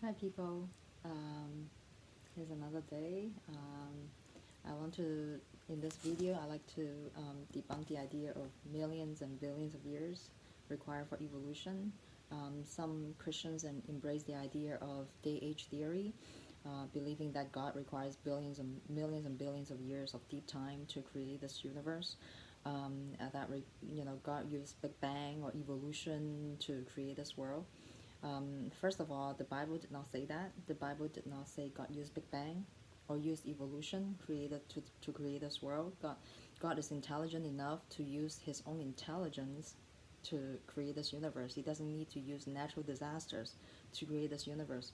Hi people, here's another day. I want to, in this video, I like to debunk the idea of millions and billions of years required for evolution. Some Christians embrace the idea of day age theory, believing that God requires billions and billions of years of deep time to create this universe. God used Big Bang or evolution to create this world. First of all, the Bible did not say that. The Bible did not say God used Big Bang or used evolution created to create this world. God is intelligent enough to use his own intelligence to create this universe. He doesn't need to use natural disasters to create this universe.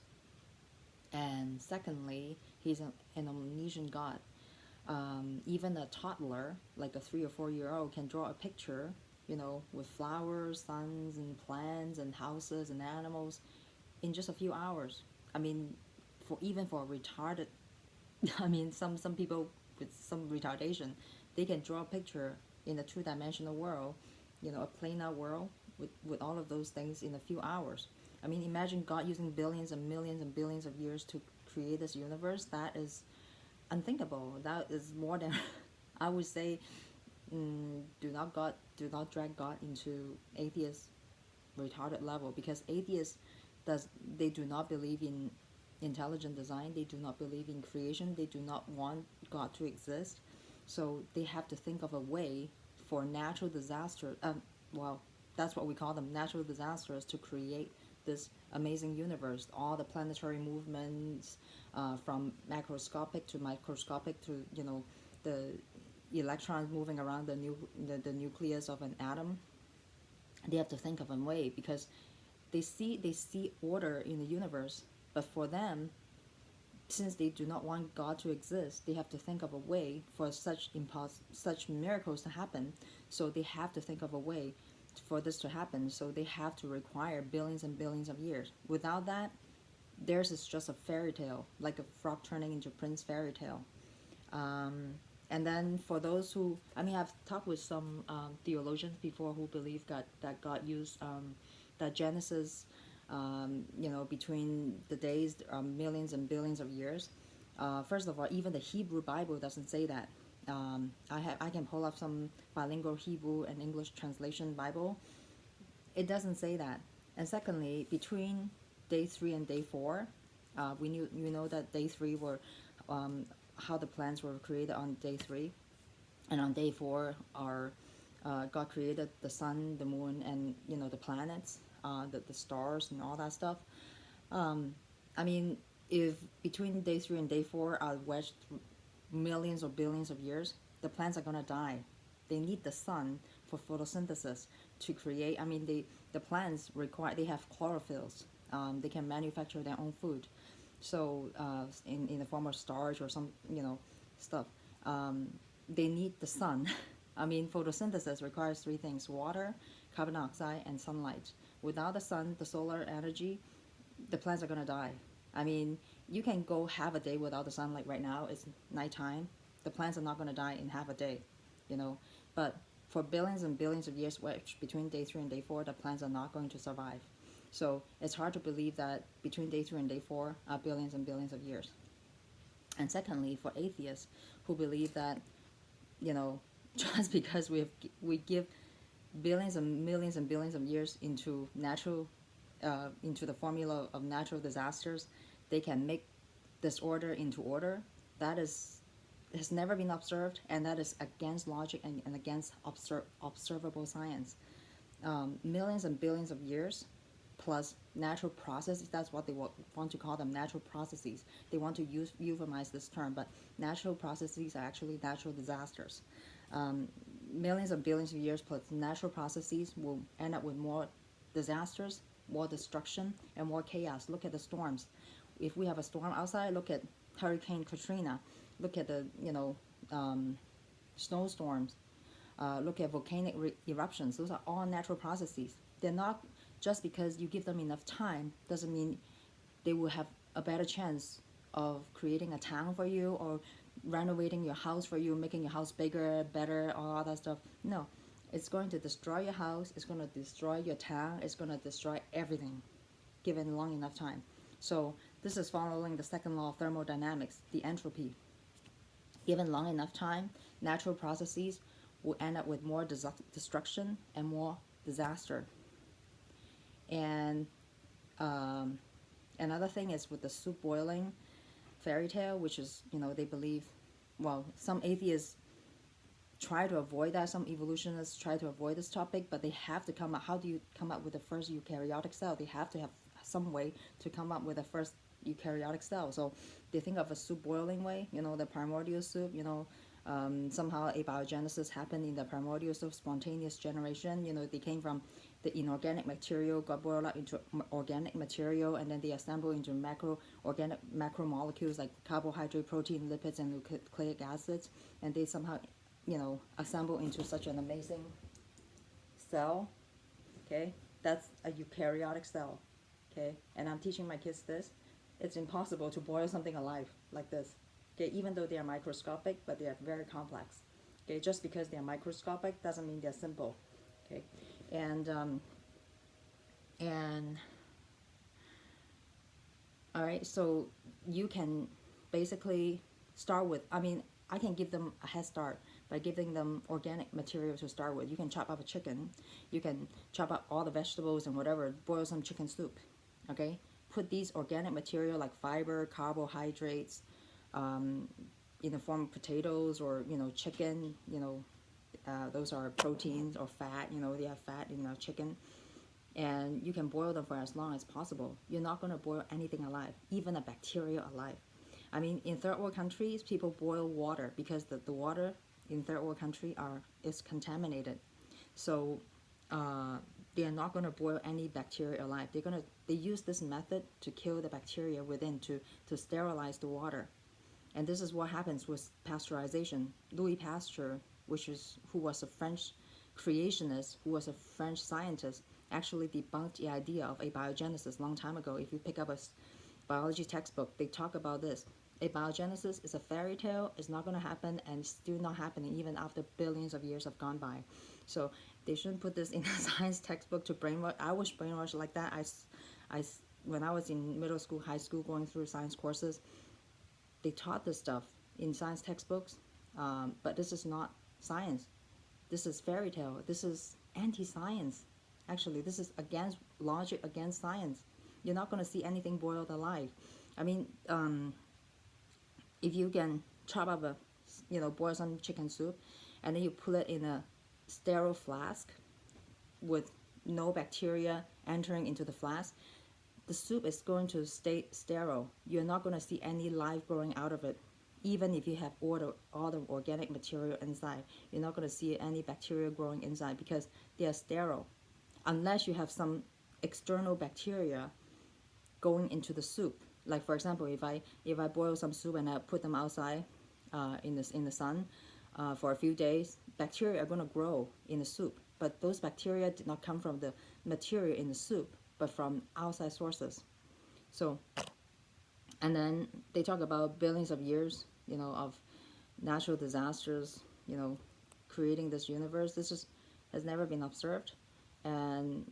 And secondly, he's an omniscient God. Even a toddler, like a 3 or 4 year old, can draw a picture, with flowers, suns, and plants, and houses, and animals in just a few hours. I mean, for a retarded, I mean, some people with some retardation, they can draw a picture in a two-dimensional world, a planar world with all of those things in a few hours. I mean, imagine God using billions and millions and billions of years to create this universe. That is unthinkable. That is more than I would say. Do not drag God into atheist retarded level, because atheists does they do not believe in intelligent design. They do not believe in creation. They do not want God to exist. So they have to think of a way for natural disaster. Well, that's what we call them, natural disasters, to create this amazing universe. All the planetary movements, from macroscopic to microscopic to the electrons moving around the nucleus of an atom. They have to think of a way, because they see order in the universe, but for them, since they do not want God to exist, they have to think of a way for such miracles to happen. So they have to think of a way for this to happen. So they have to require billions and billions of years. Without that, theirs is just a fairy tale, like a frog turning into Prince fairy tale. Um, and then for those who, I mean, I've talked with some theologians before who believe that God used that Genesis, between the days, millions and billions of years. First of all, even the Hebrew Bible doesn't say that. I can pull up some bilingual Hebrew and English translation Bible. It doesn't say that. And secondly, between day 3 and day 4, we know that day 3 were how the plants were created on day 3, and on day 4 are God created the sun, the moon, and the planets, the stars, and all that stuff. Um, I mean, if between day 3 and day 4 are wedged millions or billions of years, the plants are gonna die. They need the sun for photosynthesis to create. I mean, the plants require, they have chlorophylls. They can manufacture their own food. So in the form of starch or some stuff. Um, they need the sun. I mean, photosynthesis requires three things: water, carbon dioxide, and sunlight. Without the sun, the solar energy, the plants are gonna die. I mean, you can go half a day without the sunlight right now. It's nighttime. The plants are not gonna die in half a day, you know. But for billions and billions of years, which between day 3 and day 4, the plants are not going to survive. So it's hard to believe that between day 3 and day 4 are billions and billions of years. And secondly, for atheists who believe that, you know, just because we give billions and billions of years into the formula of natural disasters, they can make disorder into order. That is has never been observed, and that is against logic and against observable science. Millions and billions of years plus natural processes. That's what they want to call them, natural processes. They want to euphemize this term, but natural processes are actually natural disasters. Um, Millions of billions of years plus natural processes will end up with more disasters, more destruction, and more chaos. Look at the storms. If we have a storm outside, look at Hurricane Katrina. Look at the snowstorms. Look at volcanic eruptions. Those are all natural processes. They're not, just because you give them enough time doesn't mean they will have a better chance of creating a town for you, or renovating your house for you, making your house bigger, better, all that stuff. No, it's going to destroy your house. It's going to destroy your town. It's going to destroy everything, given long enough time. So this is following the second law of thermodynamics, the entropy. Given long enough time, natural processes will end up with more destruction and more disaster. And another thing is with the soup boiling fairy tale, which is, they believe, well, some atheists try to avoid that. Some evolutionists try to avoid this topic, but they have to come up. How do you come up with the first eukaryotic cell? They have to have some way to come up with the first eukaryotic cell. So they think of a soup boiling way, the primordial soup, somehow abiogenesis happened in the primordial soup, spontaneous generation. They came from the inorganic material, got boiled up into organic material, and then they assemble into organic macromolecules like carbohydrate, protein, lipids, and nucleic acids, and they somehow assemble into such an amazing cell. Okay, that's a eukaryotic cell. Okay, and I'm teaching my kids this. It's impossible to boil something alive like this. Okay, even though they are microscopic, but they are very complex. Okay, just because they are microscopic doesn't mean they're simple. Okay, and all right, so you can basically start with, I can give them a head start by giving them organic material to start with. You can chop up a chicken, you can chop up all the vegetables and whatever, boil some chicken soup. Okay, put these organic material like fiber, carbohydrates, in the form of potatoes or chicken. Those are proteins or fat. They have fat in the chicken, and you can boil them for as long as possible. You're not going to boil anything alive, even a bacteria alive. In third world countries, people boil water because the water in third world country is contaminated. So they are not going to boil any bacteria alive. They use this method to kill the bacteria within, to sterilize the water. And this is what happens with pasteurization. Louis Pasteur, who was a French creationist, who was a French scientist, actually debunked the idea of abiogenesis a long time ago. If you pick up a biology textbook, they talk about this. Abiogenesis is a fairy tale. It's not going to happen, and it's still not happening even after billions of years have gone by. So they shouldn't put this in a science textbook to brainwash. I was brainwashed like that. When I was in middle school, high school, going through science courses, they taught this stuff in science textbooks, but this is not science. This is fairy tale. This is anti-science. Actually, this is against logic, against science. You're not going to see anything boiled alive. If you can chop up boil some chicken soup, and then you put it in a sterile flask with no bacteria entering into the flask, the soup is going to stay sterile. You're not going to see any life growing out of it. Even if you have all the organic material inside, you're not going to see any bacteria growing inside because they are sterile. Unless you have some external bacteria going into the soup. Like for example, if I boil some soup and I put them outside in the sun for a few days, bacteria are going to grow in the soup. But those bacteria did not come from the material in the soup, but from outside sources. So, and then they talk about billions of years, of natural disasters, creating this universe. Has never been observed. And,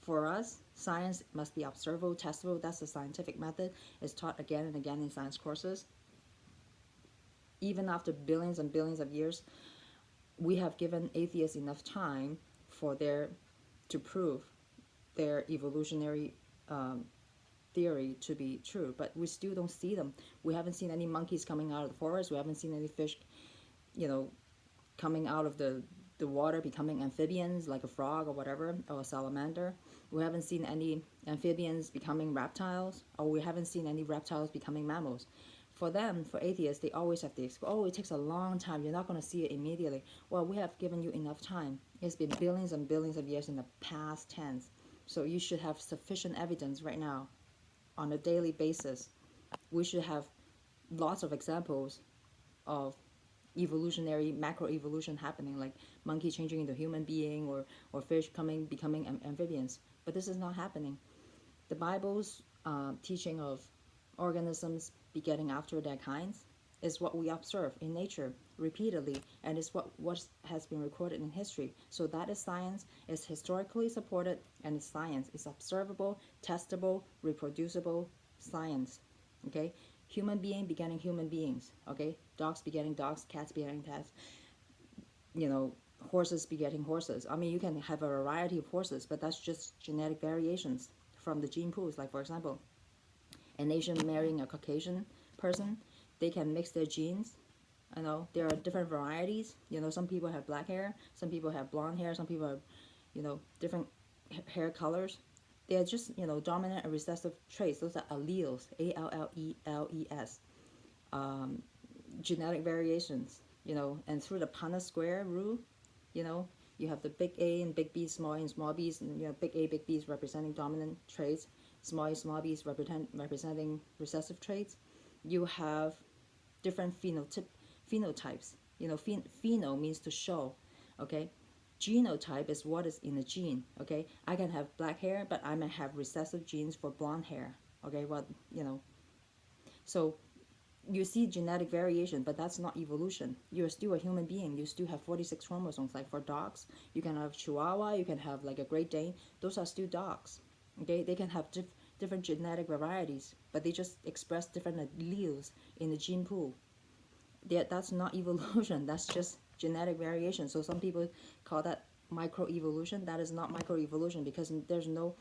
for us, science must be observable, testable. That's the scientific method. It's taught again and again in science courses. Even after billions and billions of years, we have given atheists enough time to prove their evolutionary theory to be true, but we still don't see them. We haven't seen any monkeys coming out of the forest. We haven't seen any fish, coming out of the water, becoming amphibians like a frog or whatever, or a salamander. We haven't seen any amphibians becoming reptiles, or we haven't seen any reptiles becoming mammals. For them, for atheists, they always have the it takes a long time. You're not going to see it immediately. Well, we have given you enough time. It's been billions and billions of years in the past tense. So you should have sufficient evidence right now on a daily basis. We should have lots of examples of evolutionary macroevolution happening, like monkey changing into human being, or fish becoming amphibians. But this is not happening. The Bible's teaching of organisms begetting after their kinds is what we observe in nature repeatedly, and is what has been recorded in history. So that is science. It's historically supported, and it's science. It's observable, testable, reproducible science. Okay, human being begetting human beings. Okay, dogs begetting dogs, cats begetting cats. You know, horses begetting horses. I mean, you can have a variety of horses, but that's just genetic variations from the gene pools. Like for example, an Asian marrying a Caucasian person, they can mix their genes. I know there are different varieties. You know, some people have black hair, some people have blonde hair, some people have, you know, different hair colors. They are just, you know, dominant and recessive traits. Those are alleles, Alleles, genetic variations. You know, and through the Punnett square rule, you know, you have the big A and big B, small A and small B's, and you have big A, big B's representing dominant traits, small A, small B's representing recessive traits. You have different phenotypes. You know, pheno means to show, okay? Genotype is what is in the gene, okay? I can have black hair, but I may have recessive genes for blonde hair, okay? Well, you know, so you see genetic variation, but that's not evolution. You're still a human being. You still have 46 chromosomes. Like for dogs, you can have Chihuahua, you can have like a Great Dane. Those are still dogs. Okay, they can have different genetic varieties, but they just express different alleles in the gene pool. That's not evolution. That's just genetic variation. So some people call that microevolution. That is not microevolution because there's no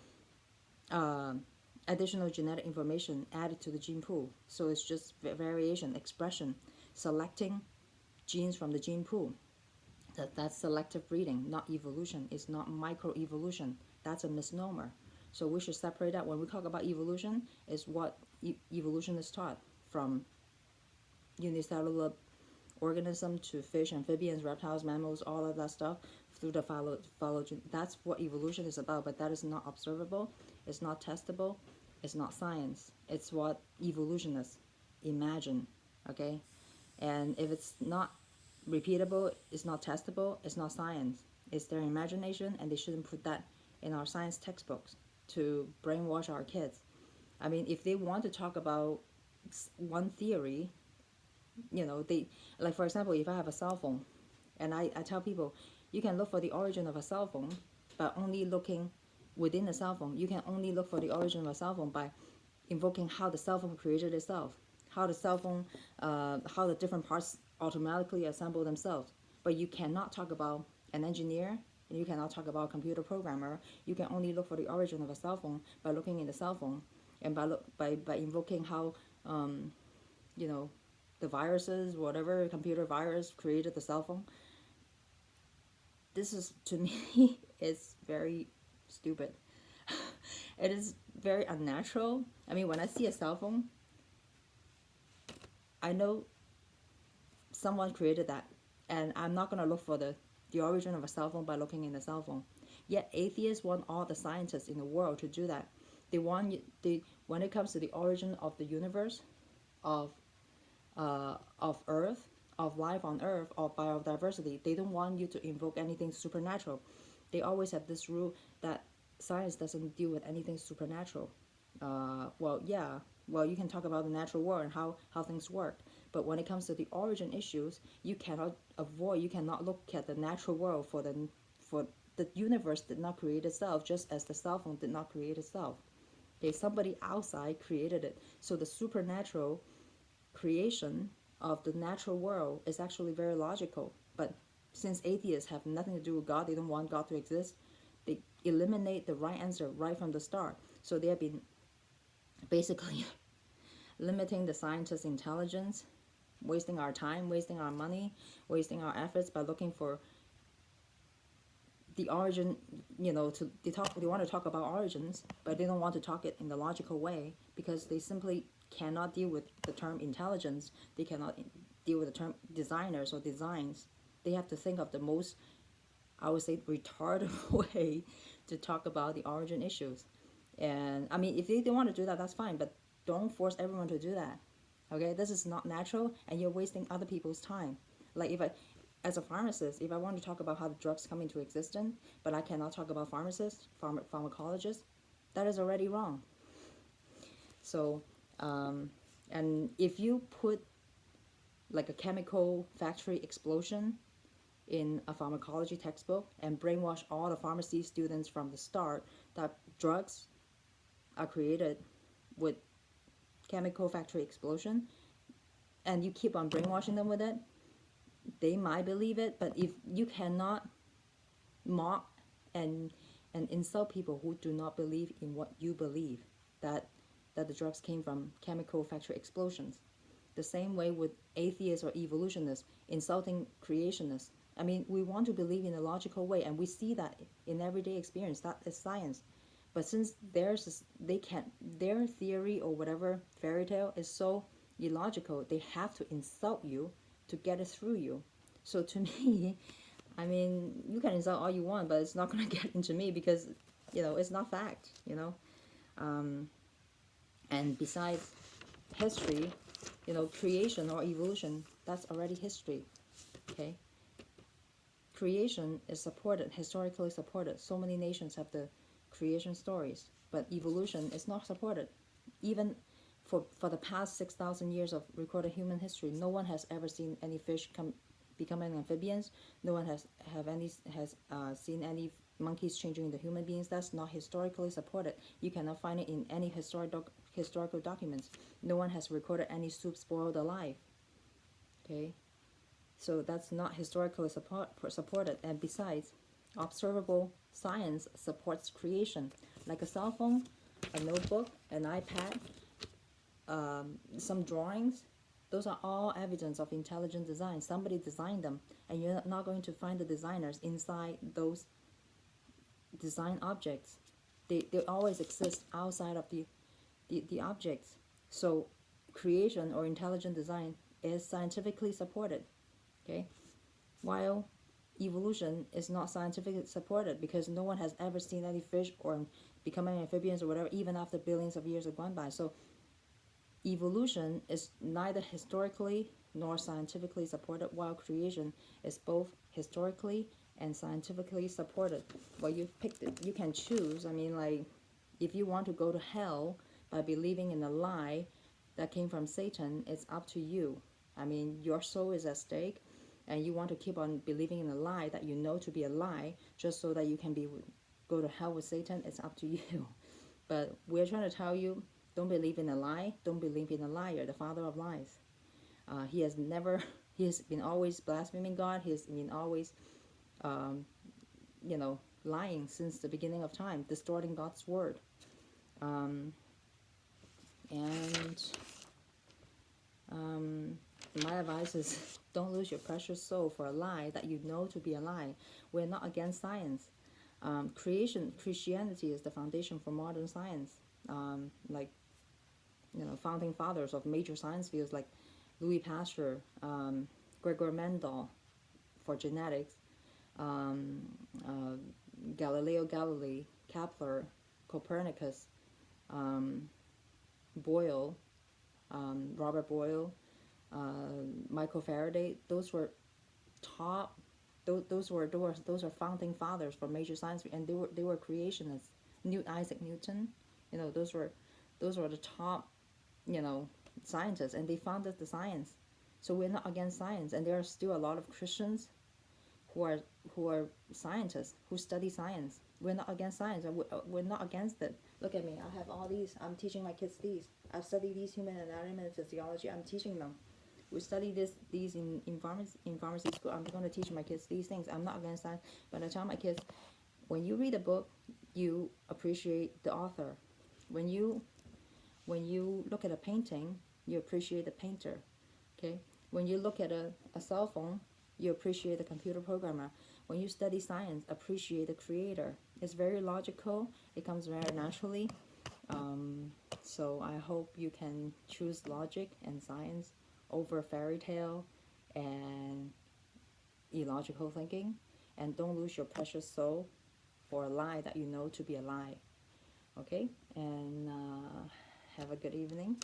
additional genetic information added to the gene pool. So it's just variation, expression, selecting genes from the gene pool. That's selective breeding, not evolution. It's not microevolution. That's a misnomer. So we should separate that. When we talk about evolution, is what evolution is taught, from unicellular organism to fish, amphibians, reptiles, mammals, all of that stuff through the phylogen. That's what evolution is about, but that is not observable, it's not testable, it's not science. It's what evolutionists imagine, okay? And if it's not repeatable, it's not testable, it's not science. It's their imagination, and they shouldn't put that in our science textbooks to brainwash our kids. I mean, if they want to talk about one theory, you know, they, like for example, if I have a cell phone and I tell people you can look for the origin of a cell phone, but only looking within the cell phone. You can only look for the origin of a cell phone by invoking how the cell phone created itself, how the cell phone, how the different parts automatically assemble themselves. But you cannot talk about an engineer, and you cannot talk about a computer programmer. You can only look for the origin of a cell phone by looking in the cell phone, and by invoking how, you know, the viruses, whatever computer virus created the cell phone. This is, to me, is very stupid. It is very unnatural. I mean, when I see a cell phone, I know someone created that, and I'm not gonna look for the origin of a cell phone by looking in the cell phone. Yet atheists want all the scientists in the world to do that. They want when it comes to the origin of the universe, of Earth, of life on Earth, of biodiversity, they don't want you to invoke anything supernatural. They always have this rule that science doesn't deal with anything supernatural. Well, yeah, well, you can talk about the natural world and how things work, but when it comes to the origin issues, you cannot look at the natural world for the universe did not create itself, just as the cell phone did not create itself. Okay, somebody outside created it. So the supernatural creation of the natural world is actually very logical. But since atheists have nothing to do with God, they don't want God to exist, they eliminate the right answer right from the start. So they have been basically limiting the scientists' intelligence, wasting our time, wasting our money, wasting our efforts by looking for the origin. You know, they want to talk about origins, but they don't want to talk it in the logical way because they simply cannot deal with the term intelligence. They cannot deal with the term designers or designs. They have to think of the most, I would say, retarded way to talk about the origin issues. And I mean, if they want to do that, that's fine, but don't force everyone to do that. Okay, this is not natural, and you're wasting other people's time. Like as a pharmacist, if I want to talk about how the drugs come into existence, but I cannot talk about pharmacists, pharmacologists, that is already wrong. So, and if you put like a chemical factory explosion in a pharmacology textbook and brainwash all the pharmacy students from the start that drugs are created with chemical factory explosion, and you keep on brainwashing them with it, they might believe it. But if you cannot mock and insult people who do not believe in what you believe, that the drugs came from chemical factory explosions. The same way with atheists or evolutionists insulting creationists. I mean, we want to believe in a logical way, and we see that in everyday experience. That is science. But since they can't, their theory or whatever fairy tale is so illogical, they have to insult you to get it through you. So to me, I mean, you can insult all you want, but it's not going to get into me because, it's not fact, And besides history, creation or evolution, that's already history, okay? Creation is supported, historically supported. So many nations have the creation stories, but evolution is not supported. Even for the past 6,000 years of recorded human history, no one has ever seen any fish becoming amphibians. No one has seen any monkeys changing into human beings. That's not historically supported. You cannot find it in any historical documents. No one has recorded any soups boiled alive. Okay, so that's not historically supported. And besides, observable science supports creation, like a cell phone, a notebook, an iPad, some drawings. Those are all evidence of intelligent design. Somebody designed them, and you're not going to find the designers inside those design objects. They always exist outside of the objects. So creation or intelligent design is scientifically supported, okay? While evolution is not scientifically supported because no one has ever seen any fish or becoming amphibians or whatever, even after billions of years have gone by. So evolution is neither historically nor scientifically supported, while creation is both historically and scientifically supported. Well, you picked it. You can choose. I mean, like, if you want to go to hell by believing in a lie that came from Satan, it's up to you. I mean, your soul is at stake, and you want to keep on believing in a lie that you know to be a lie just so that you can go to hell with Satan. It's up to you. But we're trying to tell you, don't believe in a lie. Don't believe in a liar, the father of lies. He has been always blaspheming God. He has been always, lying since the beginning of time, distorting God's word. My advice is don't lose your precious soul for a lie that you know to be a lie. We're not against science. Christianity is the foundation for modern science. Founding fathers of major science fields like Louis Pasteur, Gregor Mendel for genetics, Galileo Galilei, Kepler, Copernicus, Boyle, Robert Boyle, Michael Faraday. Those were top. Those are founding fathers for major science, and they were creationists. Isaac Newton, those were the top, scientists, and they founded the science. So we're not against science, and there are still a lot of Christians who are scientists who study science. We're not against science, and we're not against it. Look at me, I have all these. I'm teaching my kids these. I've studied these human anatomy and physiology. I'm teaching them. We study these in pharmacy school. I'm going to teach my kids these things. I'm not against science, but I tell my kids, when you read a book, you appreciate the author. When you look at a painting, you appreciate the painter. Okay? When you look at a cell phone, you appreciate the computer programmer. When you study science, appreciate the creator. It's very logical. It comes very naturally. So I hope you can choose logic and science over fairy tale and illogical thinking. And don't lose your precious soul for a lie that you know to be a lie. Okay? And have a good evening.